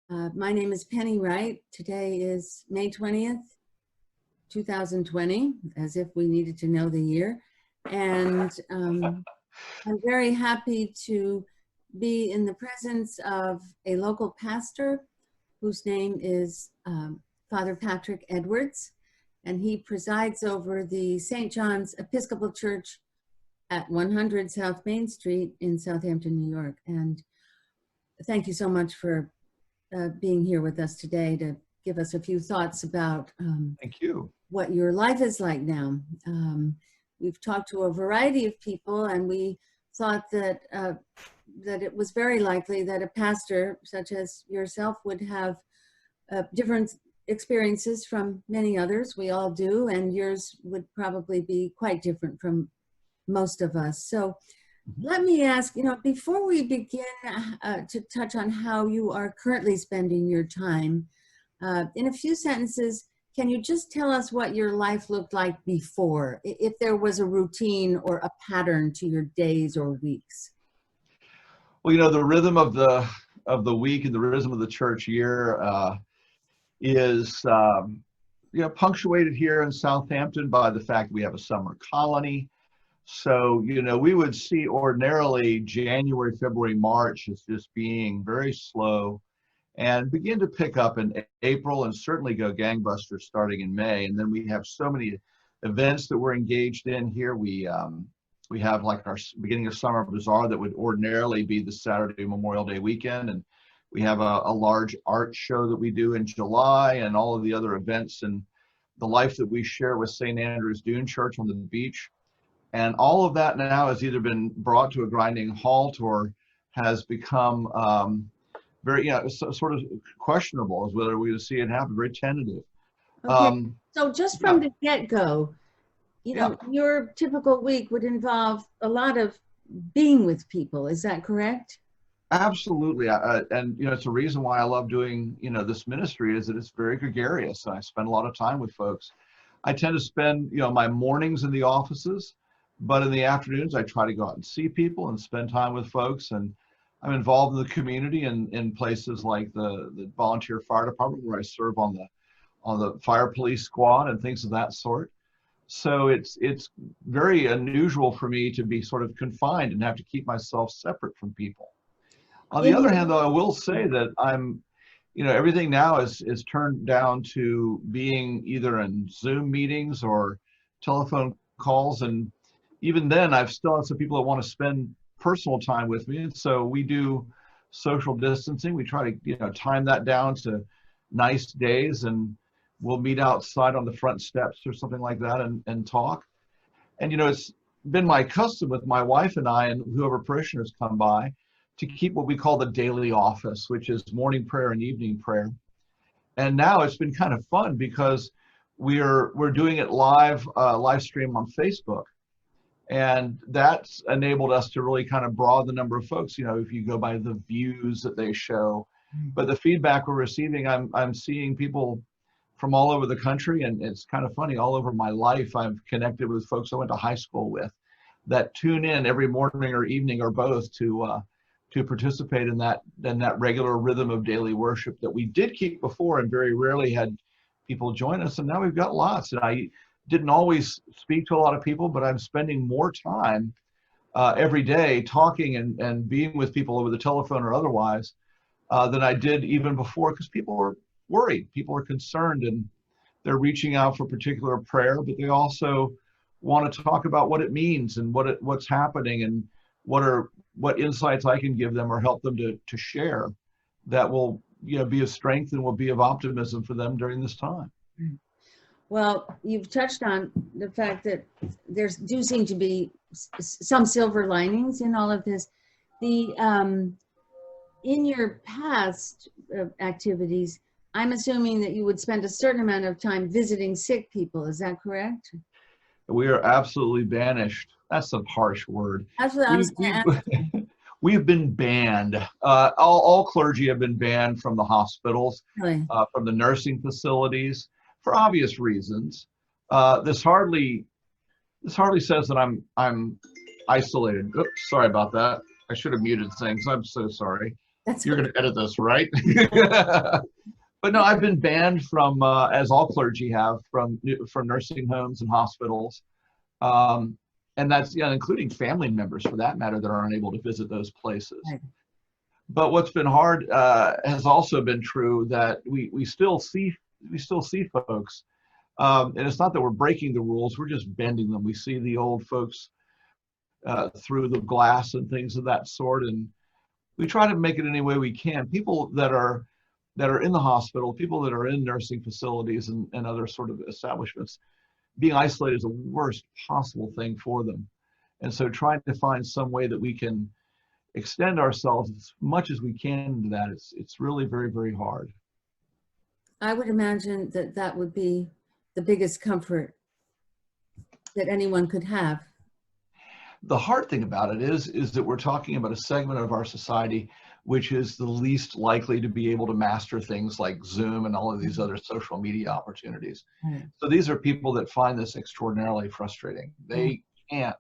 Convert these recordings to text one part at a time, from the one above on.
My name is Penny Wright. Today is May 20th, 2020, as if we needed to know the year. And I'm very happy to be in the presence of a local pastor whose name is Father Patrick Edwards, and he presides over the St. John's Episcopal Church at 100 South Main Street in Southampton, New York. And thank you so much for being here with us today to give us a few thoughts about Thank you. What your life is like now. We've talked to a variety of people, and we thought that that it was very likely that a pastor such as yourself would have different experiences from many others. We all do, and yours would probably be quite different from most of us. So let me ask, before we begin to touch on how you are currently spending your time, in a few sentences, can you just tell us what your life looked like before, if there was a routine or a pattern to your days or weeks? Well, the rhythm of the week and the rhythm of the church year is punctuated here in Southampton by the fact we have a summer colony. So, we would see ordinarily January, February, March as just being very slow and begin to pick up in April and certainly go gangbusters starting in May. And then we have so many events that we're engaged in here. We have like our beginning of summer bazaar that would ordinarily be the Saturday Memorial Day weekend. And we have a large art show that we do in July and all of the other events and the life that we share with St. Andrew's Dune Church on the beach. And all of that now has either been brought to a grinding halt or has become very, sort of questionable as whether we would see it happen, very tentative. Okay. So just from the get-go, your typical week would involve a lot of being with people. Is that correct? Absolutely. And, it's the reason why I love doing, this ministry is that it's very gregarious. And I spend a lot of time with folks. I tend to spend, my mornings in the offices. But in the afternoons, I try to go out and see people and spend time with folks. And I'm involved in the community in places like the volunteer fire department where I serve on the fire police squad and things of that sort. So it's very unusual for me to be sort of confined and have to keep myself separate from people. On the other hand, though, I will say that I'm, everything now is turned down to being either in Zoom meetings or telephone calls. And even then, I've still had some people that want to spend personal time with me. And so we do social distancing. We try to, time that down to nice days, and we'll meet outside on the front steps or something like that and talk. And, it's been my custom with my wife and I and whoever parishioners come by to keep what we call the daily office, which is morning prayer and evening prayer. And now it's been kind of fun because we're doing it live stream on Facebook. And that's enabled us to really kind of broaden the number of folks, if you go by the views that they show. But the feedback we're receiving, I'm seeing people from all over the country, and it's kind of funny, all over my life, I've connected with folks I went to high school with that tune in every morning or evening or both to participate in that regular rhythm of daily worship that we did keep before and very rarely had people join us. And now we've got lots. And I didn't always speak to a lot of people, but I'm spending more time every day talking and being with people over the telephone or otherwise than I did even before, because people are worried, people are concerned, and they're reaching out for particular prayer, but they also want to talk about what it means and what's happening and what insights I can give them or help them to share that will be of strength and will be of optimism for them during this time. Well, you've touched on the fact that there do seem to be some silver linings in all of this. In your past activities, I'm assuming that you would spend a certain amount of time visiting sick people. Is that correct? We are absolutely banished. That's a harsh word. That's what I was going to ask. We've been banned. All clergy have been banned from the hospitals, Really? From the nursing facilities, for obvious reasons. This hardly says that I'm isolated. Oops, sorry about that. I should have muted things. I'm so sorry. You're going to edit this, right? But no, I've been banned from, as all clergy have, from nursing homes and hospitals. And that's, including family members for that matter that aren't able to visit those places. Right. But what's been hard has also been true that we still see folks, and it's not that we're breaking the rules, we're just bending them. We see the old folks through the glass and things of that sort, and we try to make it any way we can. People that are in the hospital, people that are in nursing facilities and other sort of establishments, being isolated is the worst possible thing for them. And so trying to find some way that we can extend ourselves as much as we can into that, it's really very, very hard. I would imagine that would be the biggest comfort that anyone could have. The hard thing about it is that we're talking about a segment of our society which is the least likely to be able to master things like Zoom and all of these other social media opportunities. Right. So these are people that find this extraordinarily frustrating. They can't,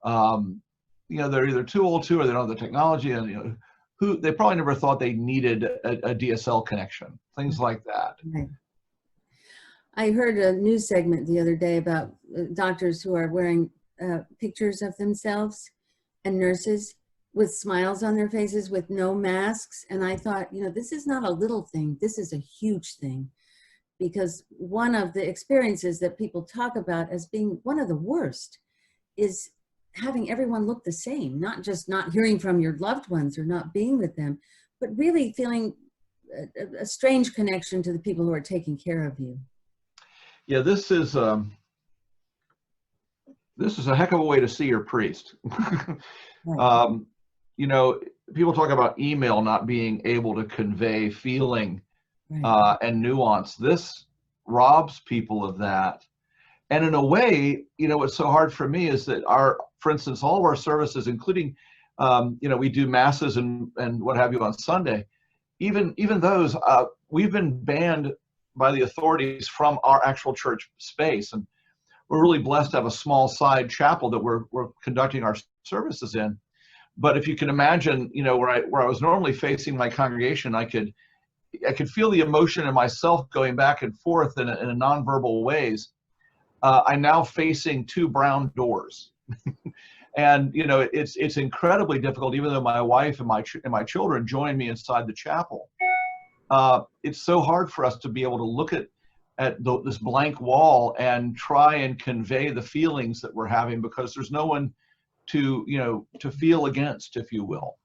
they're either too old to, or they don't have the technology, and they probably never thought they needed a DSL connection, things like that. Right. I heard a news segment the other day about doctors who are wearing pictures of themselves and nurses with smiles on their faces with no masks. And I thought, this is not a little thing. This is a huge thing, because one of the experiences that people talk about as being one of the worst is having everyone look the same, not just not hearing from your loved ones or not being with them, but really feeling a strange connection to the people who are taking care of you. Yeah, this is a heck of a way to see your priest. Right. People talk about email not being able to convey feeling, right, and nuance. This robs people of that. And in a way, what's so hard for me is that for instance, all of our services, including, we do masses and what have you on Sunday, even those, we've been banned by the authorities from our actual church space. And we're really blessed to have a small side chapel that we're conducting our services in. But if you can imagine, where I was normally facing my congregation, I could feel the emotion in myself going back and forth in a nonverbal ways. I'm now facing two brown doors, and it's incredibly difficult. Even though my wife and my children join me inside the chapel, it's so hard for us to be able to look at this blank wall and try and convey the feelings that we're having, because there's no one to feel against, if you will.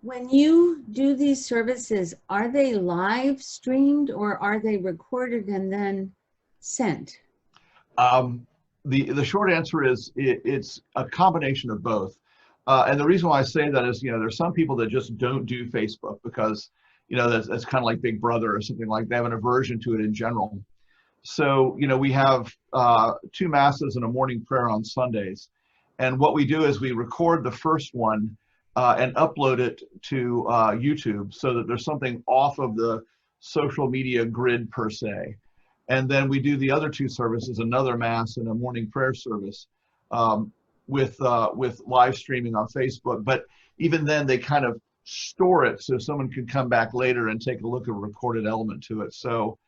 When you do these services, are they live streamed or are they recorded and then sent? The short answer is it's a combination of both. And the reason why I say that is, there's some people that just don't do Facebook because, that's kind of like Big Brother or something like that. They have an aversion to it in general. So, we have 2 masses and a morning prayer on Sundays. And what we do is we record the first one and upload it to YouTube so that there's something off of the social media grid per se. And then we do the other 2 services, another mass and a morning prayer service with live streaming on Facebook. But even then they kind of store it so someone can come back later and take a look at a recorded element to it. So,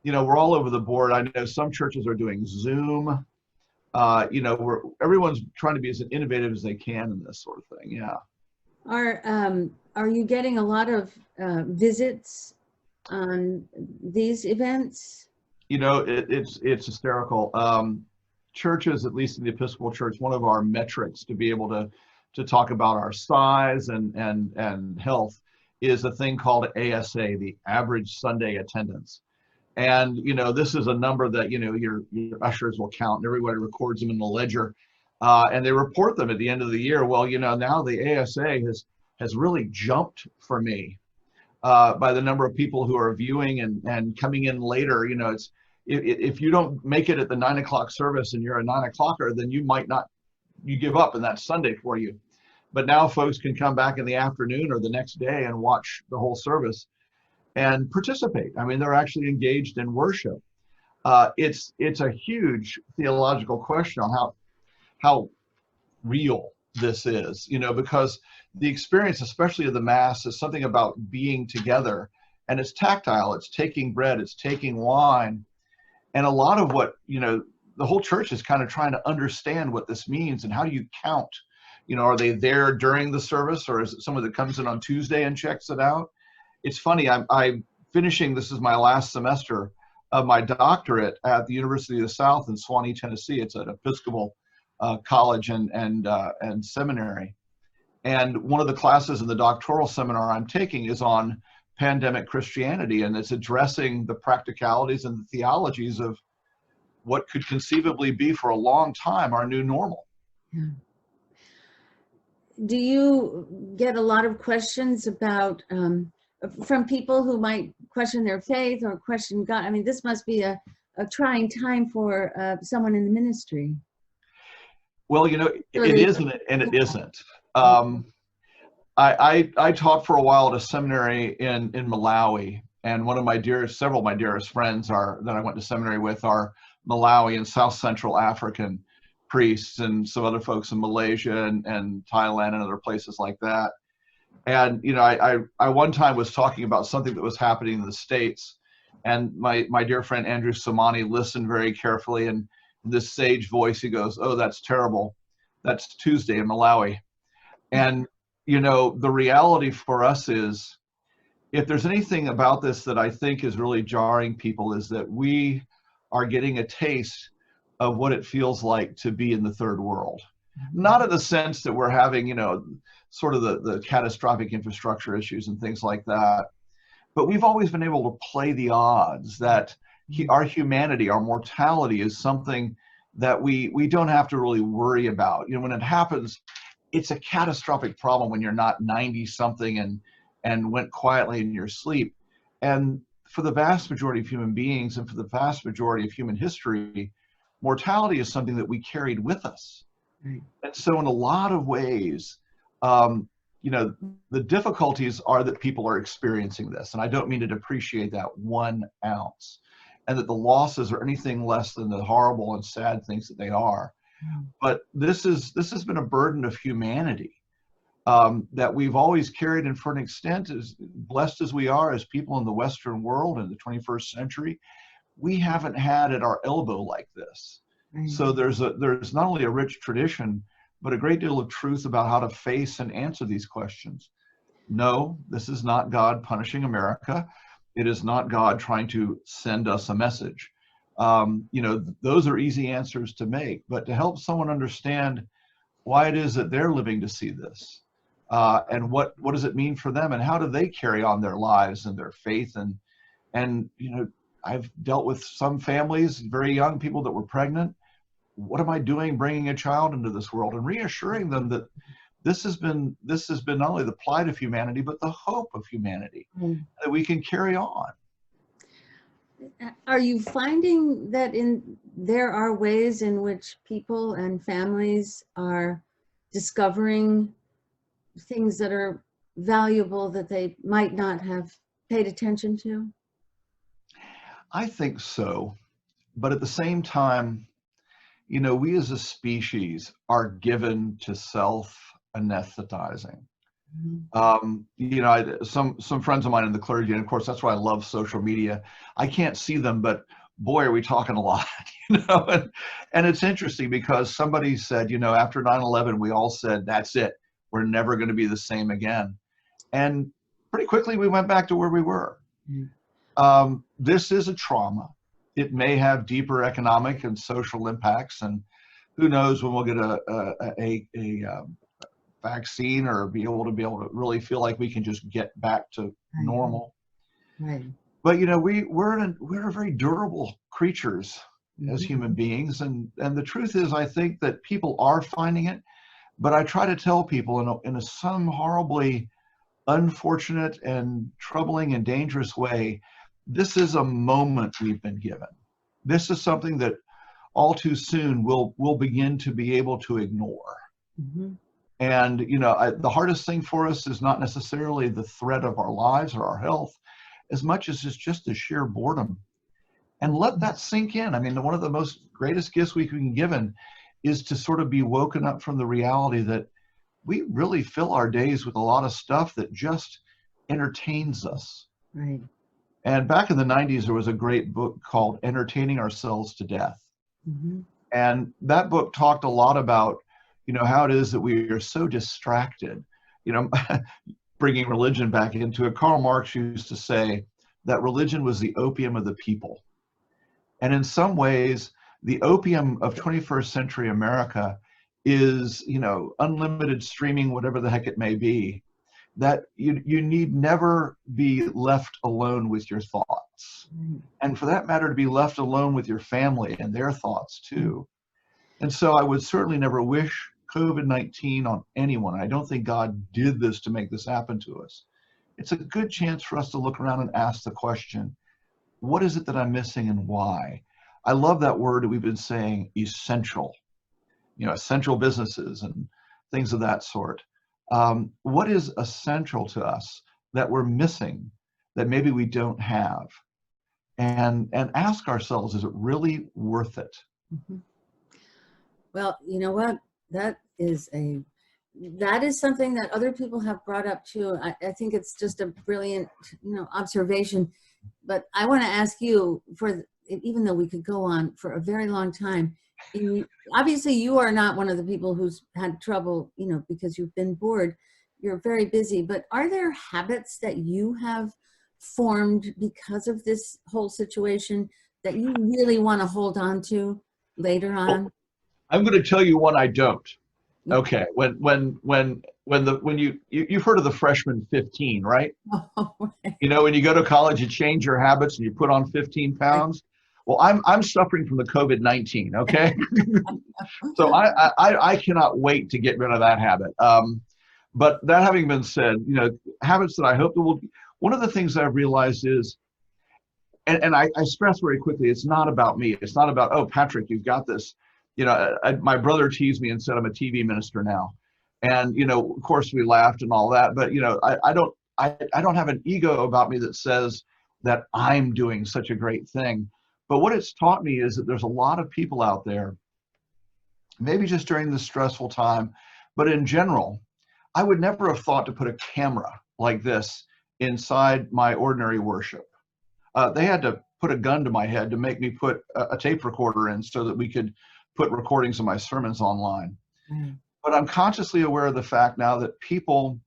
we're all over the board. I know some churches are doing Zoom. Everyone's trying to be as innovative as they can in this sort of thing. Yeah. Are you getting a lot of visits on these events? It's hysterical. Churches, at least in the Episcopal Church, one of our metrics to be able to talk about our size and health is a thing called ASA, the average Sunday attendance. And, this is a number that, your ushers will count, and everybody records them in the ledger, and they report them at the end of the year. Well, now the ASA has really jumped for me by the number of people who are viewing and coming in later. It's if you don't make it at the 9 o'clock service and you're a 9 o'clocker, then you give up, and that's Sunday for you. But now folks can come back in the afternoon or the next day and watch the whole service and participate. I mean, they're actually engaged in worship. It's a huge theological question on how real this is, because the experience, especially of the Mass, is something about being together, and it's tactile. It's taking bread, it's taking wine. And a lot of what, the whole church is kind of trying to understand what this means and how do you count? Are they there during the service, or is it someone that comes in on Tuesday and checks it out? It's funny, I'm finishing, this is my last semester of my doctorate at the University of the South in Swanee, Tennessee. It's an Episcopal college and seminary. And one of the classes in the doctoral seminar I'm taking is on pandemic Christianity, and it's addressing the practicalities and the theologies of what could conceivably be for a long time our new normal. Yeah. Do you get a lot of questions about from people who might question their faith or question God? I mean, this must be a trying time for someone in the ministry. Well, it is and it isn't. I taught for a while at a seminary in Malawi, and several of my dearest friends that I went to seminary with are Malawi and South Central African priests, and some other folks in Malaysia and Thailand and other places like that. And I one time was talking about something that was happening in the States, and my dear friend Andrew Samani listened very carefully, and in this sage voice he goes, "Oh, that's terrible. That's Tuesday in Malawi." And the reality for us is, if there's anything about this that I think is really jarring people, is that we are getting a taste of what it feels like to be in the third world. Not in the sense that we're having, sort of the catastrophic infrastructure issues and things like that, but we've always been able to play the odds that our humanity, our mortality is something that we don't have to really worry about. When it happens, it's a catastrophic problem when you're not 90 something and went quietly in your sleep. And for the vast majority of human beings and for the vast majority of human history, mortality is something that we carried with us. Right. And so in a lot of ways, the difficulties are that people are experiencing this. And I don't mean to depreciate that 1 ounce, and that the losses are anything less than the horrible and sad things that they are. But this has been a burden of humanity that we've always carried, and for an extent, as blessed as we are as people in the Western world in the 21st century, we haven't had at our elbow like this. Mm-hmm. So there's not only a rich tradition, but a great deal of truth about how to face and answer these questions. No, this is not God punishing America. It is not God trying to send us a message. Those are easy answers to make, but to help someone understand why it is that they're living to see this, and what does it mean for them, and how do they carry on their lives and their faith, and I've dealt with some families, very young people that were pregnant. What am I doing bringing a child into this world, and reassuring them that this has been not only the plight of humanity, but the hope of humanity, that we can carry on. Are you finding that there are ways in which people and families are discovering things that are valuable that they might not have paid attention to? I think so. But at the same time, we as a species are given to self-anesthetizing. Mm-hmm. Some friends of mine in the clergy, and of course that's why I love social media. I can't see them, but boy, are we talking a lot, and it's interesting because somebody said, after 9/11, we all said, that's it. We're never going to be the same again. And pretty quickly we went back to where we were. Mm-hmm. This is a trauma. It may have deeper economic and social impacts, and who knows when we'll get a vaccine or be able to really feel like we can just get back to normal. Right. But we're very durable creatures as human beings, and the truth is, I think that people are finding it, but I try to tell people in some horribly unfortunate and troubling and dangerous way, this is a moment we've been given. This is something that all too soon we'll begin to be able to ignore. Mm-hmm. And the hardest thing for us is not necessarily the threat of our lives or our health, as much as it's just the sheer boredom. And let that sink in. I mean, one of the most greatest gifts we can be given is to sort of be woken up from the reality that we really fill our days with a lot of stuff that just entertains us. Right. And back in the 90s, there was a great book called Entertaining Ourselves to Death. Mm-hmm. And that book talked a lot about, how it is that we are so distracted, bringing religion back into it. Karl Marx used to say that religion was the opium of the people. And in some ways, the opium of 21st century America is, unlimited streaming, whatever the heck it may be, that you need never be left alone with your thoughts. And for that matter, to be left alone with your family and their thoughts too. And so I would certainly never wish COVID-19 on anyone. I don't think God did this to make this happen to us. It's a good chance for us to look around and ask the question, what is it that I'm missing and why? I love that word that we've been saying, essential, essential businesses and things of that sort. What is essential to us that we're missing, that maybe we don't have? And ask ourselves, is it really worth it? Mm-hmm. Well, you know what? That is something that other people have brought up too. I think it's just a brilliant, observation. But I want to ask you, even though we could go on for a very long time, obviously you are not one of the people who's had trouble, because you've been bored. You're very busy. But are there habits that you have formed because of this whole situation that you really want to hold on to later on? Well, I'm going to tell you one I don't. Okay, when you've heard of the freshman 15, right? Oh, right. When you go to college, you change your habits and you put on 15 pounds. Well, I'm suffering from the COVID-19. Okay, so I cannot wait to get rid of that habit. But that having been said, habits that I hope that will. One of the things I've realized is, and I stress very quickly, it's not about me. It's not about, oh, Patrick, you've got this. My brother teased me and said I'm a TV minister now, and of course we laughed and all that. But I don't have an ego about me that says that I'm doing such a great thing. But what it's taught me is that there's a lot of people out there, maybe just during this stressful time, but in general, I would never have thought to put a camera like this inside my ordinary worship. They had to put a gun to my head to make me put a tape recorder in so that we could put recordings of my sermons online. But I'm consciously aware of the fact now that people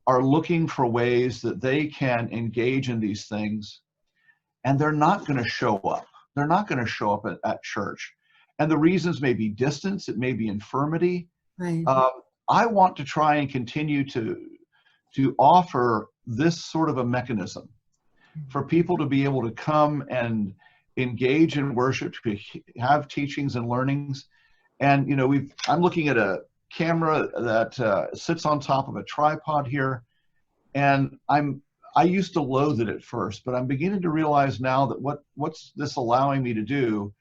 are looking for ways that they can engage in these things, and they're not going to show up. They're not going to show up at church. And the reasons may be distance, it may be infirmity. Right. I want to try and continue to offer this sort of a mechanism for people to be able to come and engage in worship, to have teachings and learnings. And I'm looking at a camera that sits on top of a tripod here, and I used to loathe it at first, but I'm beginning to realize now that what's this allowing me to do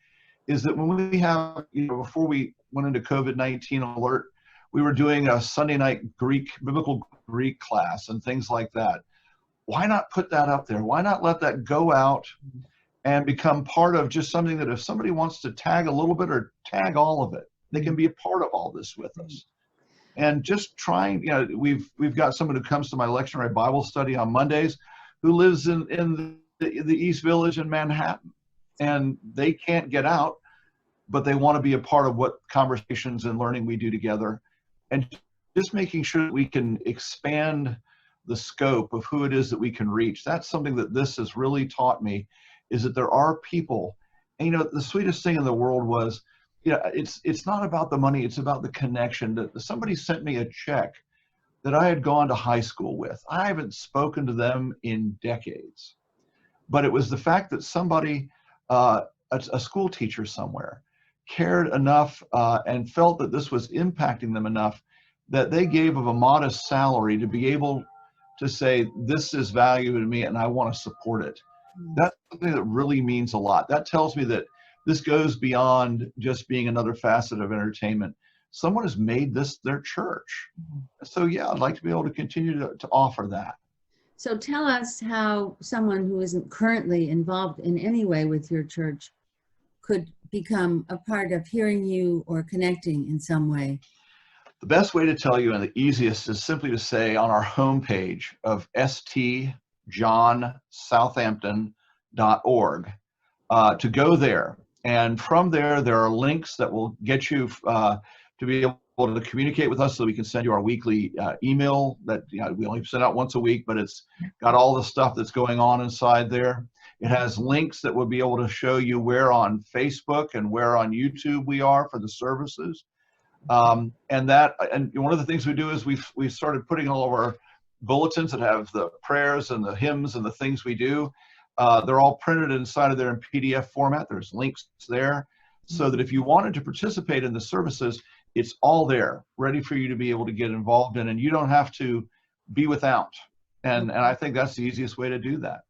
is that when we have, before we went into COVID-19 alert, we were doing a Sunday night biblical Greek class and things like that. Why not put that up there? Why not let that go out and become part of just something that if somebody wants to tag a little bit or tag all of it, they can be a part of all this with us. And just trying, we've got someone who comes to my lectionary Bible study on Mondays who lives in the East Village in Manhattan, and they can't get out, but they want to be a part of what conversations and learning we do together, and just making sure that we can expand the scope of who it is that we can reach. That's something that this has really taught me, is that there are people, and the sweetest thing in the world was, it's not about the money, it's about the connection. That somebody sent me a check that I had gone to high school with. I haven't spoken to them in decades, but it was the fact that somebody, a school teacher somewhere, cared enough and felt that this was impacting them enough that they gave of a modest salary to be able to say, this is value to me and I want to support it. That's something that really means a lot. That tells me that this goes beyond just being another facet of entertainment. Someone has made this their church. So yeah, I'd like to be able to continue to offer that. So tell us how someone who isn't currently involved in any way with your church could become a part of hearing you or connecting in some way. The best way to tell you, and the easiest, is simply to say on our homepage of stjohnsouthampton.org to go there. And from there, there are links that will get you to be able to communicate with us so we can send you our weekly email that we only send out once a week, but it's got all the stuff that's going on inside there. It has links that will be able to show you where on Facebook and where on YouTube we are for the services. And one of the things we do is we've started putting all of our bulletins that have the prayers and the hymns and the things we do. They're all printed inside of there in PDF format. There's links there, so that if you wanted to participate in the services, it's all there, ready for you to be able to get involved in, and you don't have to be without. And I think that's the easiest way to do that.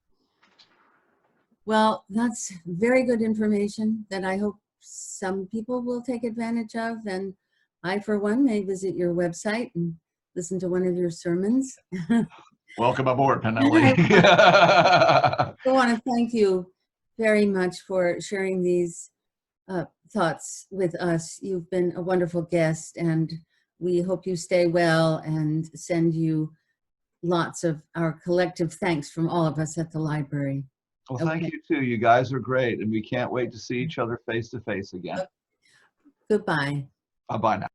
Well, that's very good information that I hope some people will take advantage of. And I, for one, may visit your website and listen to one of your sermons. Welcome aboard, Penelope. I want to thank you very much for sharing these thoughts with us. You've been a wonderful guest, and we hope you stay well, and send you lots of our collective thanks from all of us at the library. Well, thank you too. You guys are great, and we can't wait to see each other face to face again. Goodbye. Bye-bye now.